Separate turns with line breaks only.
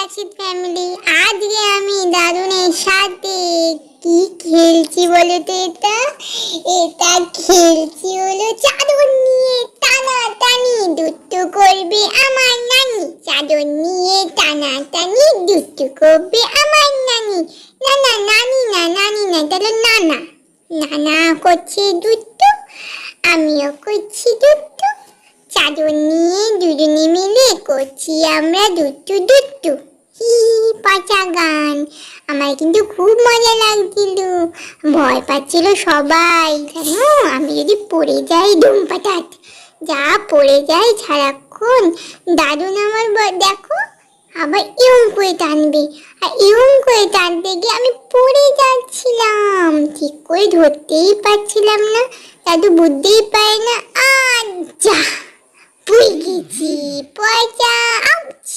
Rashid family, আজকে আমি দাদুনের সাথে কি খেলছি বলো তো? এটা খেলছি হলো চাদর নিয়ে টানাটানি, দুষ্টু করবে আমার নানি। চাদর নিয়ে টানাটানি, দুষ্টু করবে আমার নানি। না না, নানি না, নানি না, তাহলে নানা। নানা করছে দুষ্টু, আমিও করছি দুষ্টু। চাদর নিয়ে দুজনে মিলে করছি আমরা দুষ্টু দুষ্টু। হি পাচা গান। আমার কিন্তু খুব মজা লাগছিল, ভয় পাচ্ছিল সবাই জানো, আমি যদি পড়ে যাই ধুমপাটাত, যা পড়ে যাই সারাক্ষণ। দাদুন আমার দেখো আবার ইয়ং করে টানবে, আর ইয়ং করে টানতে গিয়ে আমি পড়ে যাচ্ছিলাম, ঠিক করে ধরতেই পারছিলাম না। দাদু বুঝতেই পারে না। যা পুই গেছি পয়সা। আউচ।